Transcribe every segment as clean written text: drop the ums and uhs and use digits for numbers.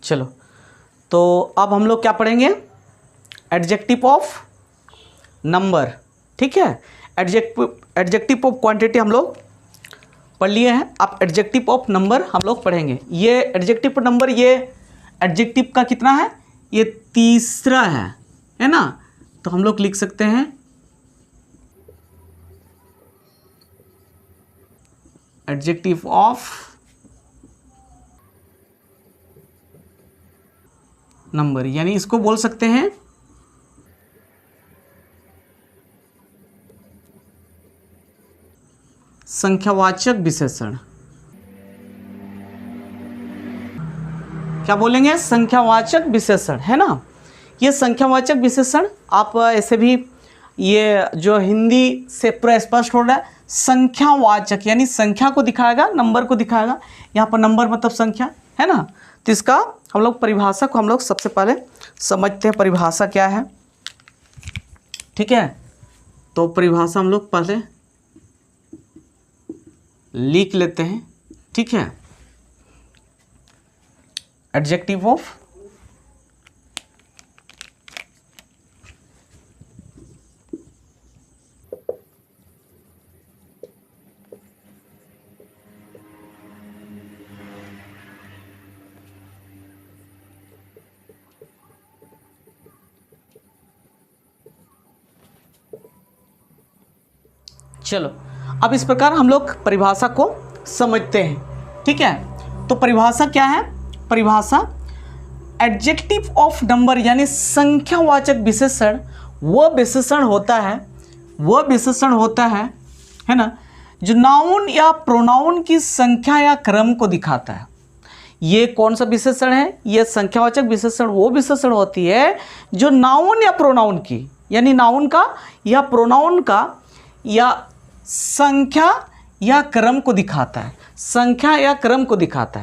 चलो, तो अब हम लोग क्या पढ़ेंगे, एडजेक्टिव ऑफ नंबर। ठीक है, एडजेक्टिव ऑफ क्वांटिटी हम लोग पढ़ लिए हैं, अब एडजेक्टिव ऑफ नंबर हम लोग पढ़ेंगे। ये एडजेक्टिव ऑफ नंबर, ये एडजेक्टिव का कितना है, ये तीसरा है ना। तो हम लोग लिख सकते हैं एडजेक्टिव ऑफ नंबर, यानी इसको बोल सकते हैं संख्यावाचक विशेषण। क्या बोलेंगे, संख्यावाचक विशेषण, है ना। ये संख्यावाचक विशेषण आप ऐसे भी, ये जो हिंदी से पूरा स्पष्ट हो रहा है, संख्यावाचक यानी संख्या को दिखाएगा, नंबर को दिखाएगा। यहाँ पर नंबर मतलब संख्या, है ना। तो इसका हम लोग परिभाषा को हम लोग सबसे पहले समझते हैं, परिभाषा क्या है। ठीक है, तो परिभाषा हम लोग पहले लिख लेते हैं। ठीक है, एडजेक्टिव ऑफ चलो, अब इस प्रकार हम लोग परिभाषा को समझते हैं। ठीक है, तो परिभाषा क्या है, परिभाषा एडजेक्टिव ऑफ नंबर यानी संख्यावाचक विशेषण वह विशेषण होता है ना, जो नाउन या प्रोनाउन की संख्या या क्रम को दिखाता है। ये कौन सा विशेषण है, ये संख्यावाचक विशेषण वो विशेषण होती है जो नाउन या प्रोनाउन की, यानी नाउन का या प्रोनाउन का या संख्या या क्रम को दिखाता है, संख्या या क्रम को दिखाता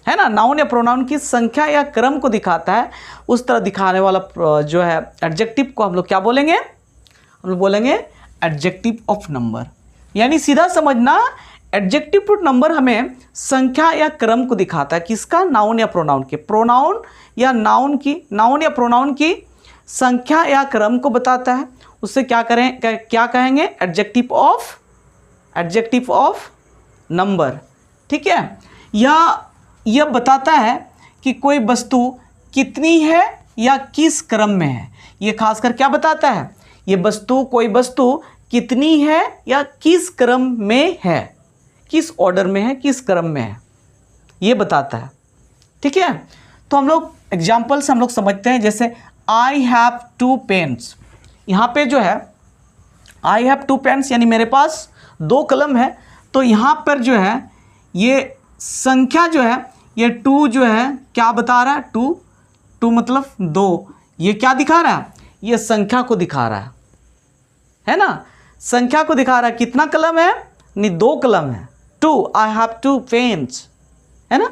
है ना। नाउन या प्रोनाउन की संख्या या क्रम को दिखाता है, उस तरह दिखाने वाला जो है एडजेक्टिव को हम लोग क्या बोलेंगे, हम लोग बोलेंगे एडजेक्टिव ऑफ नंबर। यानी सीधा समझना, एडजेक्टिव ऑफ नंबर हमें संख्या या क्रम को दिखाता है, किसका, नाउन या प्रोनाउन के, प्रोनाउन या नाउन की, नाउन या प्रोनाउन की संख्या या क्रम को बताता है। उससे क्या कहेंगे, एडजेक्टिव ऑफ नंबर। ठीक है, यह बताता है कि कोई वस्तु कितनी है या किस क्रम में है। ये खासकर क्या बताता है, ये वस्तु, कोई वस्तु कितनी है या किस क्रम में है, किस ऑर्डर में है, किस क्रम में है, ये बताता है। ठीक है, तो हम लोग एग्जाम्पल से हम लोग समझते हैं। जैसे आई हैव 2 पेन्स, यहाँ पे जो है आई हैव 2 पेन्स यानी मेरे पास 2 कलम है। तो यहाँ पर जो है ये संख्या जो है, ये 2 जो है क्या बता रहा है, 2 मतलब 2, ये क्या दिखा रहा है, ये संख्या को दिखा रहा है ना, संख्या को दिखा रहा है। कितना कलम है, नहीं 2 कलम है, 2, आई हैव 2 पेन्स, है ना।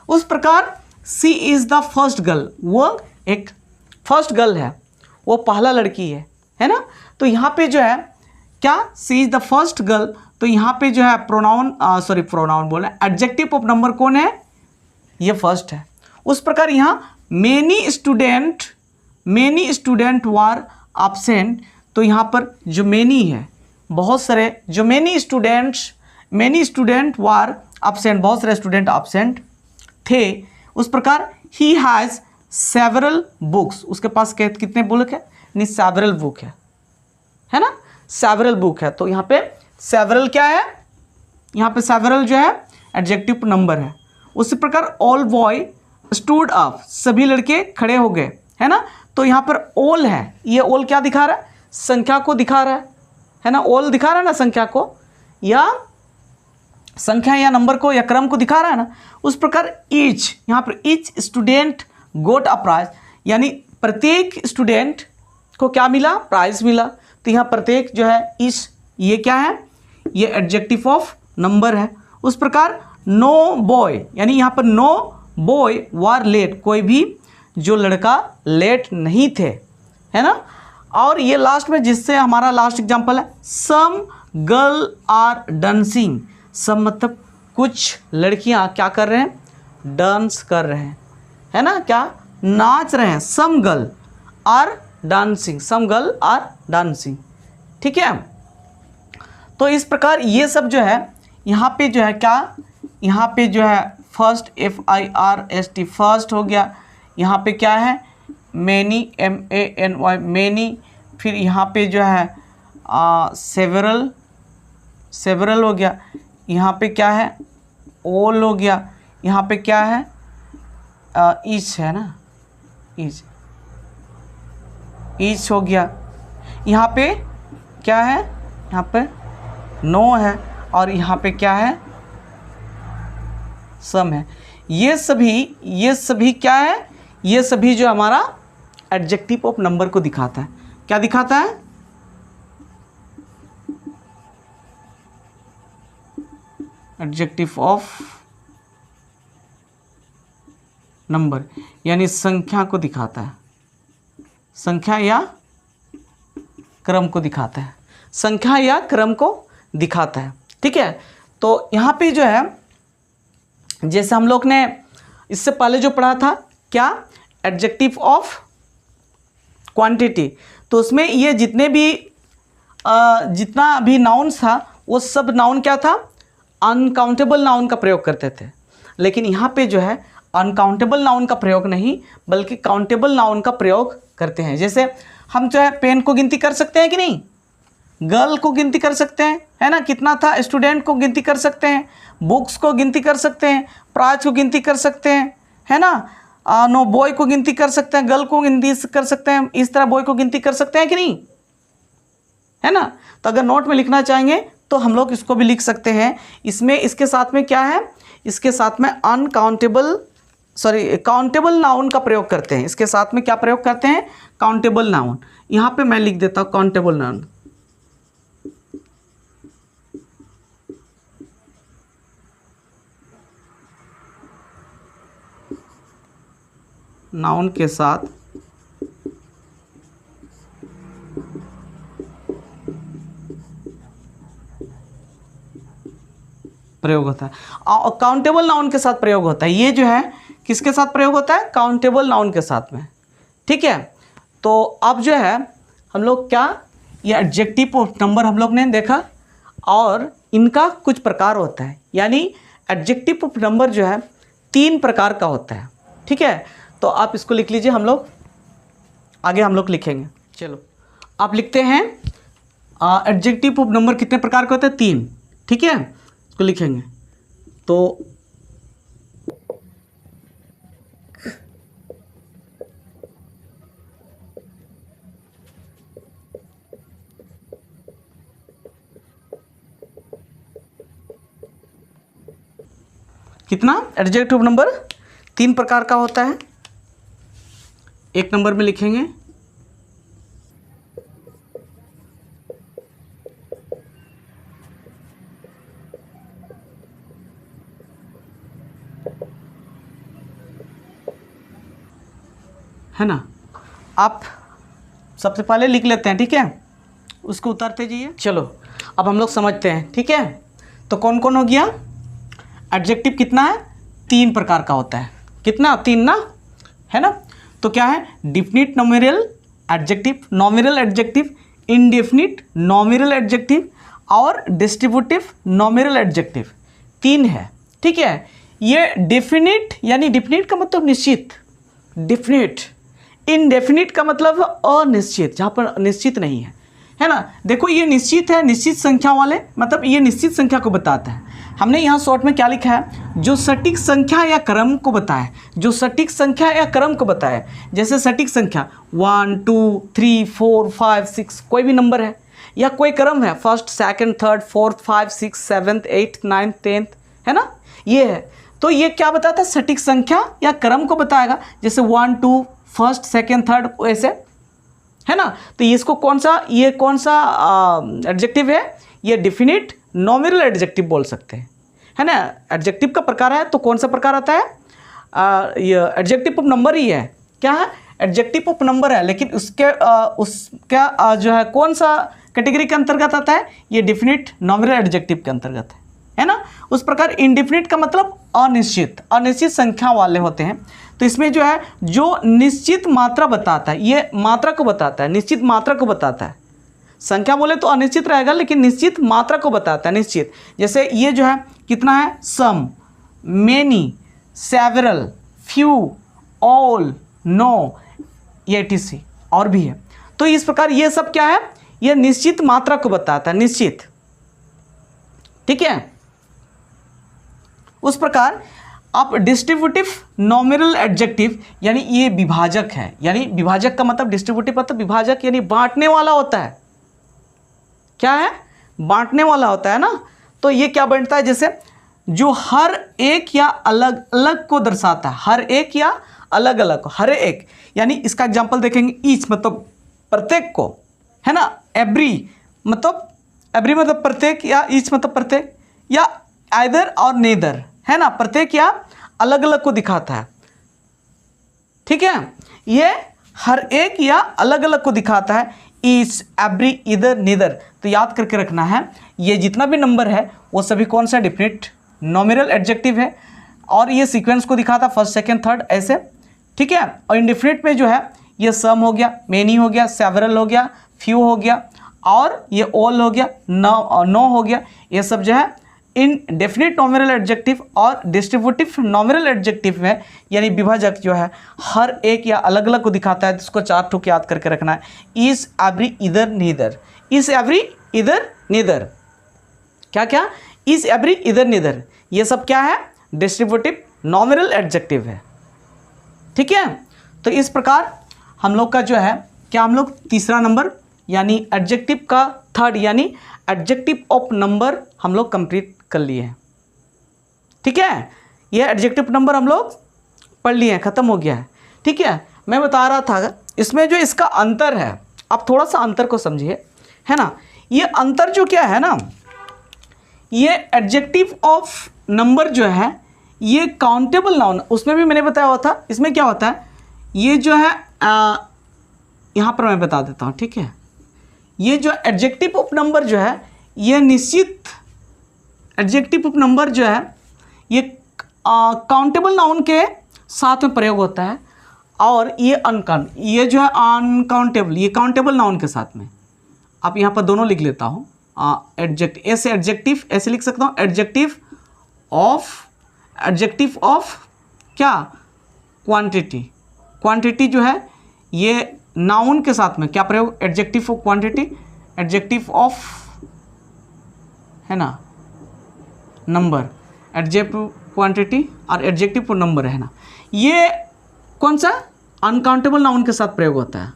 उस प्रकार सी इज़ द फर्स्ट गर्ल, वो एक फर्स्ट गर्ल है, वो पहला लड़की है ना। तो यहाँ पे जो है क्या, सी इज़ द फर्स्ट गर्ल, तो यहाँ पे जो है प्रोनाउन बोल रहे हैं, एडजेक्टिव ऑफ नंबर कौन है, ये फर्स्ट है। उस प्रकार यहाँ मेनी स्टूडेंट वार एब्सेंट, तो यहाँ पर जो मेनी है, बहुत सारे, जो मेनी स्टूडेंट वार एब्सेंट, बहुत सारे स्टूडेंट एब्सेंट थे। उस प्रकार ही हैज़ सेवरल बुक्स, उसके पास कितने बुक है, नहीं सेवरल बुक है ना, सेवरल बुक है। तो यहाँ पे सेवरल क्या है, यहाँ पे सेवरल जो है एडजेक्टिव नंबर है। उसी प्रकार ऑल बॉय स्टूड अप, सभी लड़के खड़े हो गए, है ना। तो यहाँ पर ऑल है, ये ऑल क्या दिखा रहा है, संख्या को दिखा रहा है ना, ऑल दिखा रहा है ना संख्या को, या संख्या या नंबर को या क्रम को दिखा रहा है ना। उस प्रकार ईच, यहाँ पर each student got a prize, यानी प्रत्येक स्टूडेंट को क्या मिला, प्राइज मिला। तो यहाँ प्रत्येक जो है इस, ये क्या है, ये एडजेक्टिव ऑफ नंबर है। उस प्रकार नो बॉय, यानी यहाँ पर नो बॉय वर लेट, कोई भी जो लड़का लेट नहीं थे, है ना। और ये लास्ट में जिससे हमारा लास्ट एग्जांपल है, सम गर्ल आर डांसिंग, सब मतलब कुछ लड़कियां क्या कर रहे हैं, डांस कर रहे हैं, है ना, क्या नाच रहे हैं, some girl are dancing, some girl are dancing, ठीक है। तो इस प्रकार ये सब जो है यहाँ पे जो है क्या, यहाँ पे जो है फर्स्ट FIRST फर्स्ट हो गया, यहाँ पे क्या है मैनी MANY मैनी, फिर यहाँ पे जो है सेवरल सेवरल हो गया, यहाँ पे क्या है ऑल हो गया, यहाँ पे क्या है ईच है ना, ईच ईच हो गया, यहाँ पे क्या है, यहाँ पे नो है, और यहाँ पे क्या है सम है। ये सभी क्या है, ये सभी जो हमारा एडजेक्टिव ऑफ नंबर को दिखाता है। क्या दिखाता है, एडजेक्टिव ऑफ नंबर, यानी संख्या को दिखाता है, संख्या या क्रम को दिखाता है, संख्या या क्रम को दिखाता है, ठीक है। तो यहाँ पे जो है जैसे हम लोग ने इससे पहले जो पढ़ा था क्या, एडजेक्टिव ऑफ क्वांटिटी, तो उसमें ये जितने भी जितना भी नाउन्स था वो सब नाउन क्या था, अनकाउंटेबल नाउन का प्रयोग करते थे। लेकिन यहाँ पे जो है अनकाउंटेबल नाउन का प्रयोग नहीं बल्कि काउंटेबल नाउन का प्रयोग करते हैं। जैसे हम जो है पेन को गिनती कर सकते हैं कि नहीं, गर्ल को गिनती कर सकते हैं, है ना, कितना था, स्टूडेंट को गिनती कर सकते हैं, बुक्स को गिनती कर सकते हैं, प्राइज को गिनती कर सकते हैं, है ना, नो बॉय को गिनती कर सकते हैं, गर्ल को गिनती कर सकते हैं, इस तरह बॉय को गिनती कर सकते हैं कि नहीं, है ना। तो अगर नोट में लिखना चाहेंगे तो हम लोग इसको भी लिख सकते हैं। इसमें इसके साथ में क्या है, इसके साथ में काउंटेबल नाउन का प्रयोग करते हैं। इसके साथ में क्या प्रयोग करते हैं, काउंटेबल नाउन। यहाँ पे मैं लिख देता हूँ काउंटेबल नाउन, नाउन के साथ प्रयोग होता है, काउंटेबल नाउन के साथ प्रयोग होता है। ये जो है किसके साथ प्रयोग होता है, काउंटेबल नाउन के साथ में, ठीक है। तो अब जो है हम लोग क्या, ये एडजेक्टिव ऑफ नंबर हम लोग ने देखा और इनका कुछ प्रकार होता है, यानी एडजेक्टिव ऑफ नंबर जो है 3 प्रकार का होता है, ठीक है। तो आप इसको लिख लीजिए, हम लोग आगे हम लोग लिखेंगे। चलो आप लिखते हैं एडजेक्टिव ऑफ नंबर कितने प्रकार के होते हैं, 3, ठीक है, इसको लिखेंगे। तो कितना, एडजेक्टिव नंबर 3 प्रकार का होता है। 1 नंबर में लिखेंगे है ना, आप सबसे पहले लिख लेते हैं, ठीक है, उसको उतारते जाइए। चलो अब हम लोग समझते हैं, ठीक है। तो कौन कौन हो गया, एडजेक्टिव कितना है, 3 प्रकार का होता है, कितना, 3 ना, है ना। तो क्या है, definite nominal adjective, nominal adjective, indefinite nominal adjective और डिस्ट्रीब्यूटिव नॉमिनल एडजेक्टिव, 3 है, ठीक है। ये डेफिनिट यानी डिफिनिट का मतलब निश्चित, डिफिनिट, इनडेफिनिट का मतलब अनिश्चित, जहाँ पर निश्चित नहीं है ना। देखो ये निश्चित है, निश्चित संख्या वाले, मतलब ये निश्चित संख्या को बताता है। हमने यहाँ शॉर्ट में क्या लिखा है, जो सटीक संख्या या क्रम को बताए, जो सटीक संख्या या क्रम को बताए। जैसे सटीक संख्या 1 2 3 4 5 6 कोई भी नंबर है या कोई क्रम है, फर्स्ट सेकंड थर्ड फोर्थ 5 6 7 8 9 10, है ना, ये है। तो ये क्या बताता है, सटीक संख्या या क्रम को बताएगा। जैसे 1 2 फर्स्ट सेकंड थर्ड ऐसे, है ना। तो इसको कौन सा एडजेक्टिव है, ये डिफिनिट नॉमिनल एडजेक्टिव बोल सकते हैं, है ना। एडजेक्टिव का प्रकार है तो कौन सा प्रकार आता है, ये एडजेक्टिव ऑफ नंबर ही है। क्या है, एडजेक्टिव ऑफ नंबर है, लेकिन उसका जो है कौन सा कैटेगरी के अंतर्गत आता है, ये डिफिनिट नॉमिनल एडजेक्टिव के अंतर्गत है है ना। उस प्रकार इंडेफिनिट का मतलब अनिश्चित, अनिश्चित संख्या वाले होते हैं। तो इसमें जो है जो निश्चित मात्रा बताता है, ये मात्रा को बताता है, निश्चित मात्रा को बताता है। संख्या बोले तो अनिश्चित रहेगा, लेकिन निश्चित मात्रा को बताता है, निश्चित। जैसे ये जो है कितना है, some, many, several, few, all, no, etc और भी है। तो इस प्रकार ये सब क्या है, ये निश्चित मात्रा को बताता है, निश्चित, ठीक है। उस प्रकार आप डिस्ट्रीब्यूटिव नॉमिनल एडजेक्टिव, यानी ये विभाजक है, यानी विभाजक का मतलब डिस्ट्रीब्यूटिव मतलब विभाजक यानी बांटने वाला होता है। क्या है, बांटने वाला होता है ना। तो ये क्या बनता है, जैसे जो हर एक या अलग अलग को दर्शाता है, हर एक या अलग अलग को, हर एक, यानी इसका एग्जांपल देखेंगे, ईच मतलब प्रत्येक को, है ना। एवरी मतलब प्रत्येक, या ईच मतलब प्रत्येक, या आइदर और नेदर, है ना, प्रत्येक या अलग अलग को दिखाता है, ठीक है। ये हर एक या अलग अलग को दिखाता है, ईच, एवरी, इधर, नीदर। तो याद करके रखना है, ये जितना भी नंबर है वो सभी कौन सा, डेफिनेट नॉमिनल एडजेक्टिव है, और ये सीक्वेंस को दिखाता है, फर्स्ट सेकंड थर्ड ऐसे, ठीक है। और इंडेफिनिट में जो है ये सम हो गया, मेनी हो गया, सेवरल हो गया, फ्यू हो गया, और ये ऑल हो गया, नो हो गया। ये सब जो है इनडेफिनिट नॉमिनल एडजेक्टिव और डिस्ट्रीब्यूटिव नॉमिनल एडजेक्टिव में, यानी विभाजक जो है हर एक या अलग अलग को दिखाता है। जिसको 4 ठोक याद करके रखना है, इज, एवरी, इधर, नीदर, इज, एवरी, इधर, नीदर, क्या क्या, इज, एवरी, इधर, नीदर, ये सब क्या है, डिस्ट्रीब्यूटिव नॉमिनल एडजेक्टिव है, ठीक है। तो इस प्रकार हम लोग का जो है क्या, हम लोग तीसरा नंबर यानी एडजेक्टिव का थर्ड यानी एडजेक्टिव ऑफ नंबर हम लोग कंप्लीट कर लिए हैं, ठीक है। ये एडजेक्टिव नंबर हम लोग पढ़ लिए हैं, ख़त्म हो गया है, ठीक है। मैं बता रहा था इसमें जो इसका अंतर है, आप थोड़ा सा अंतर को समझिए, है ना। ये अंतर जो क्या है ना, ये एडजेक्टिव ऑफ नंबर जो है ये काउंटेबल नाउन, उसमें भी मैंने बताया हुआ था। इसमें क्या होता है, ये जो है यहाँ पर मैं बता देता हूँ, ठीक है। ये जो एडजेक्टिव ऑफ नंबर जो है ये निश्चित एडजेक्टिव ऑफ नंबर जो है ये काउंटेबल नाउन के साथ में प्रयोग होता है, और ये ये जो है अनकाउंटेबल, ये काउंटेबल नाउन के साथ में। आप यहाँ पर दोनों लिख लेता हूँ, ऐसे एडजेक्टिव ऐसे लिख सकता हूँ, एडजेक्टिव ऑफ क्या, क्वांटिटी। क्वांटिटी जो है ये नाउन के साथ में क्या प्रयोग, adjective of quantity, adjective of, है ना, नंबर, एडजेक्टिव क्वांटिटी और एडजेक्टिव ऑफ नंबर, है ना। ये कौन सा, अनकाउंटेबल नाउन के साथ प्रयोग होता है,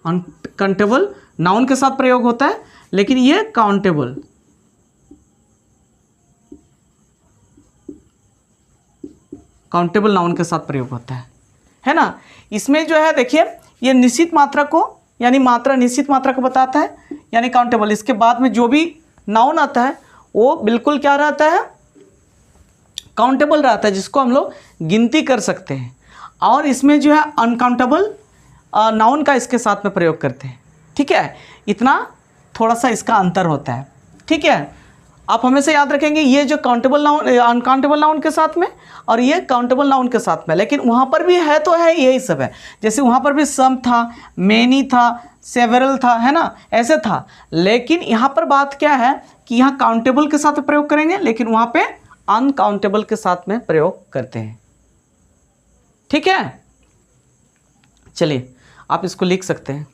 अनकाउंटेबल नाउन के साथ प्रयोग होता है, लेकिन ये काउंटेबल, काउंटेबल नाउन के साथ प्रयोग होता है ना। इसमें जो है देखिए ये निश्चित मात्रा को, यानी मात्रा निश्चित मात्रा को बताता है, यानी काउंटेबल। इसके बाद में जो भी नाउन आता है वो बिल्कुल क्या रहता है, काउंटेबल रहता है, जिसको हम लोग गिनती कर सकते हैं। और इसमें जो है अनकाउंटेबल नाउन का इसके साथ में प्रयोग करते हैं, ठीक है। इतना थोड़ा सा इसका अंतर होता है, ठीक है। आप हमेशा याद रखेंगे ये जो काउंटेबल नाउन अनकाउंटेबल नाउन के साथ में, और ये काउंटेबल नाउन के साथ में, लेकिन वहाँ पर भी है तो है यही सब है। जैसे वहाँ पर भी सम था, मेनी था, सेवरल था, है ना, ऐसे था। लेकिन यहाँ पर बात क्या है कि यहाँ काउंटेबल के साथ प्रयोग करेंगे, लेकिन वहाँ पे अनकाउंटेबल के साथ में प्रयोग करते हैं, ठीक है। चलिए आप इसको लिख सकते हैं।